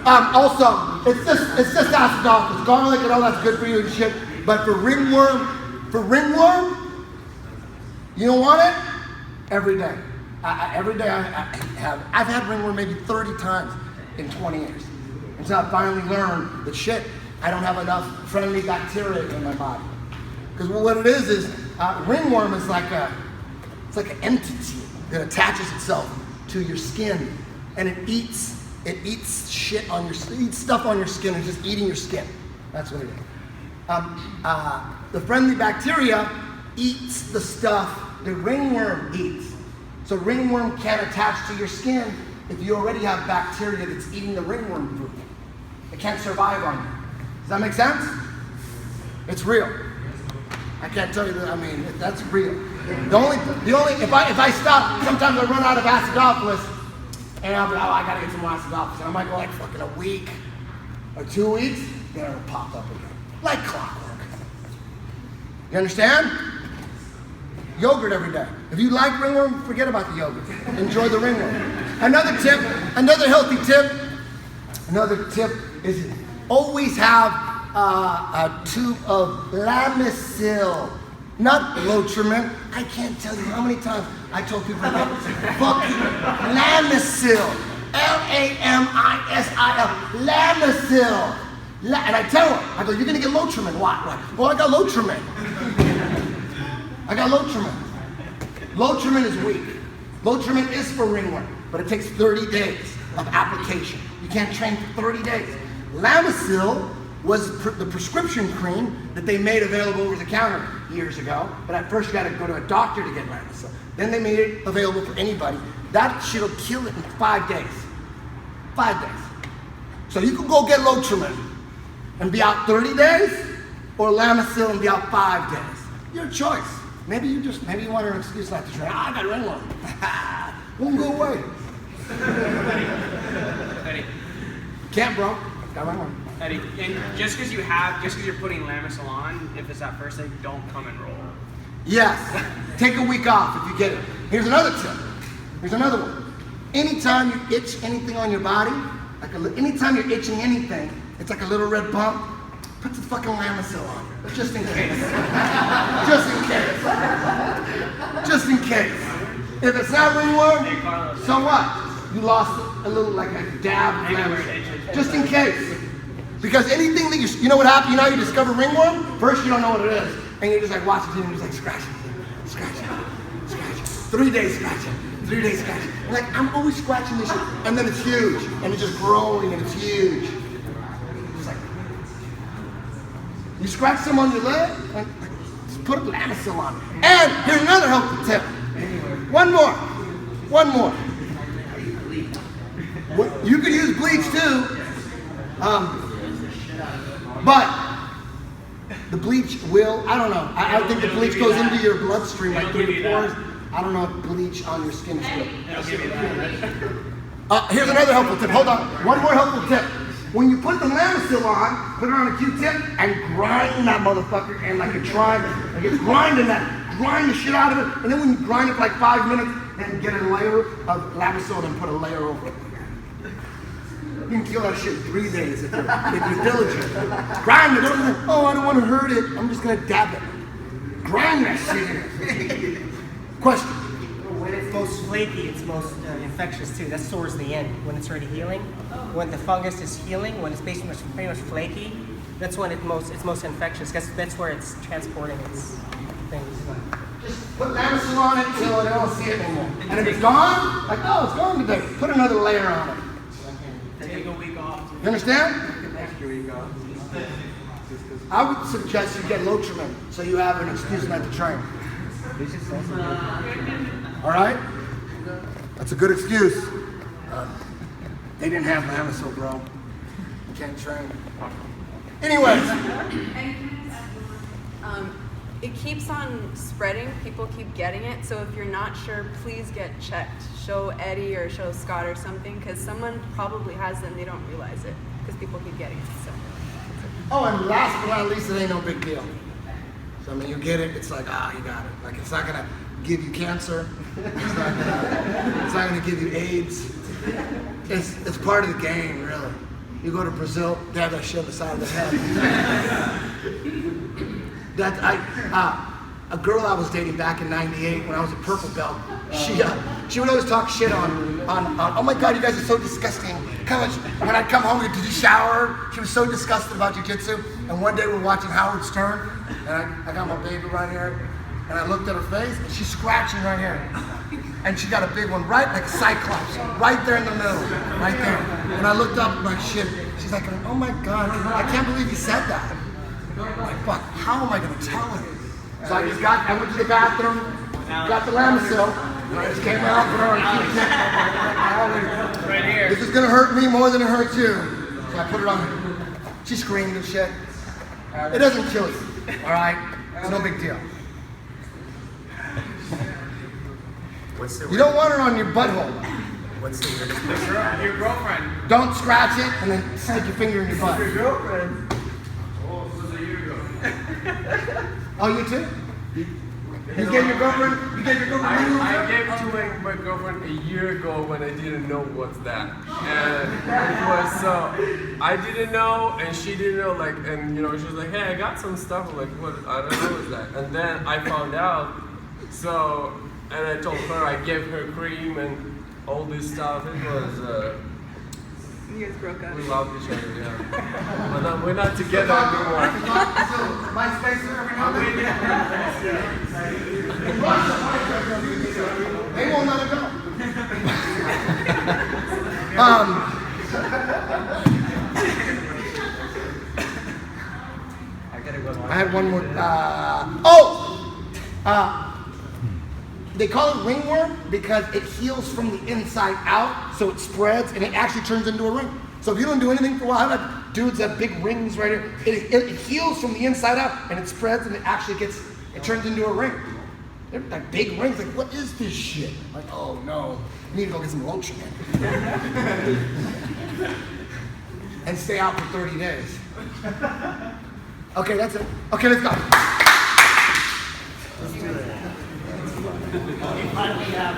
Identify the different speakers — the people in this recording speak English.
Speaker 1: Also, it's just acidophilus. Garlic and all that's good for you and shit. But for ringworm, you don't want it? Every day. Every day I've had ringworm maybe 30 times in 20 years. Until I finally learned that shit, I don't have enough friendly bacteria in my body. Because what it is ringworm is it's like an entity that attaches itself to your skin, and it eats shit on your skin, eats stuff on your skin, and just eating your skin. That's what it is. The friendly bacteria eats the stuff the ringworm eats. So ringworm can't attach to your skin if you already have bacteria that's eating the ringworm food. It can't survive on you. Does that make sense? It's real. I can't tell you that. I mean, that's real. The only if I stop, sometimes I run out of acidophilus, and I'll be, I gotta get some more acidophilus. And I might go like fucking a week or 2 weeks, then it'll pop up again, like clockwork. You understand? Yogurt every day. If you like ringworm, forget about the yogurt. Enjoy the ringworm. Another healthy tip is always have a tube of Lamisil, not Lotrimin. I can't tell you how many times I told people about fucking Lamisil, Lamisil, Lamisil. And I tell them, I go, you're gonna get Lotrimin. Why? Well, I got Lotrimin. Lotrimin is weak. Lotrimin is for ringworm, but it takes 30 days of application. You can't train for 30 days. Lamisil was the prescription cream that they made available over the counter years ago, but at first you gotta go to a doctor to get Lamisil. Then they made it available for anybody. That shit'll kill it in 5 days. 5 days. So you can go get Lotrimin and be out 30 days, or Lamisil and be out 5 days. Your choice. Maybe you want an excuse not to train. I got ringworm. Won't go away.
Speaker 2: Eddie.
Speaker 1: Can't, bro. Got ringworm.
Speaker 2: Eddie, and just because you're putting Lamisil on, if it's that first day, don't come and roll.
Speaker 1: Yes. Take a week off if you get it. Here's another tip. Here's another one. Anytime you itch anything on your body, anytime you're itching anything, it's like a little red bump, put the fucking Lamisil on. Just in case. Just in case. Just in case. If it's not ringworm, so what? You lost a little, like a dab of Lamisil. Just in case. Because anything that you know what happens? You know you discover ringworm? First you don't know what it is. And you're just like watching it and you're just like scratching. 3 days scratching. 3 days scratching. You're like, I'm always scratching this shit. And then it's huge. And it's just growing and it's huge. You scratch some on your leg, and just put Lamisil on. And here's another helpful tip. One more. You could use bleach too, but the bleach will, I don't know. I think the bleach goes into your bloodstream like through the pores. I don't know if bleach on your skin is good. Here's another helpful tip. Hold on. One more helpful tip. When you put the Lamisil on, put it on a Q-tip and grind that motherfucker and like a triangle. Like it's grinding grind the shit out of it. And then when you grind it for like 5 minutes, then get a layer of Lamisil and put a layer over it. You can kill that shit in 3 days if you're diligent. Grind it. Oh, I don't want to hurt it. I'm just going to dab it. Grind that shit in. Question.
Speaker 3: When it's most flaky, it's most infectious too. That's towards the end, when it's already healing. When the fungus is healing, when it's pretty much flaky, that's when it's most infectious. That's where it's transporting its things.
Speaker 1: Just put Lamisil on it until I don't see it anymore. And if it's gone, like, oh, it's gone today. Put another layer on it.
Speaker 2: Take a week off.
Speaker 1: You understand?
Speaker 2: Extra week off.
Speaker 1: I would suggest you get Lotrimin so you have an excuse not to train. All right? That's a good excuse. They didn't have Lamisil, bro. You can't train. Anyways.
Speaker 4: It keeps on spreading. People keep getting it. So if you're not sure, please get checked. Show Eddie or show Scott or something, because someone probably has it and they don't realize it because people keep getting it. So.
Speaker 1: Oh, and last but not least, it ain't no big deal. So I mean, you get it. It's like, you got it. Like it's not gonna give you cancer. It's not gonna give you AIDS. It's part of the game, really. You go to Brazil, they have that shit on the side of their head. A girl I was dating back in '98 when I was a purple belt, she would always talk shit on oh my God, you guys are so disgusting. When I'd come home, did you shower? She was so disgusted about jiu-jitsu. And one day we're watching Howard Stern, and I got my baby right here, and I looked at her face, and she's scratching right here. And she got a big one, right like Cyclops, right there in the middle, right there. And I looked up like shit. She's like, oh my God, I can't believe you said that. I'm like, fuck, how am I gonna tell her? So I went to the bathroom, got the Lamisil, and I just came out for her and
Speaker 2: Right here.
Speaker 1: this is gonna hurt me more than it hurts you. So I put it on her. She screamed and shit. It doesn't kill you, all right? It's no big deal. You don't want her on your butthole.
Speaker 5: What's the weirdest
Speaker 2: Your girlfriend.
Speaker 1: Don't scratch it and then stick your finger in your butt.
Speaker 5: girlfriend?
Speaker 2: Oh, it was a year ago.
Speaker 1: Oh, you too? You gave your girlfriend? You gave your girlfriend?
Speaker 5: I gave it to my girlfriend a year ago when I didn't know what's that. And it was I didn't know and she didn't know, like, and you know, she was like, hey, I got some stuff. I'm like, what? I don't know what's that. And then I found out, and I told her, I gave her cream and all this stuff. It was,
Speaker 4: You guys broke up.
Speaker 5: we loved each other, yeah. But we're not together anymore.
Speaker 1: My space every now and then. They won't let it go. I had one more. They call it ringworm because it heals from the inside out, so it spreads and it actually turns into a ring. So if you don't do anything for a while, I have dudes that have big rings right here. It heals from the inside out and it spreads and it actually turns into a ring. They're like big rings. Like, what is this shit? Like, oh no, you need to go get some lotion. And stay out for 30 days. Okay, that's it. Okay, let's go.
Speaker 6: You finally have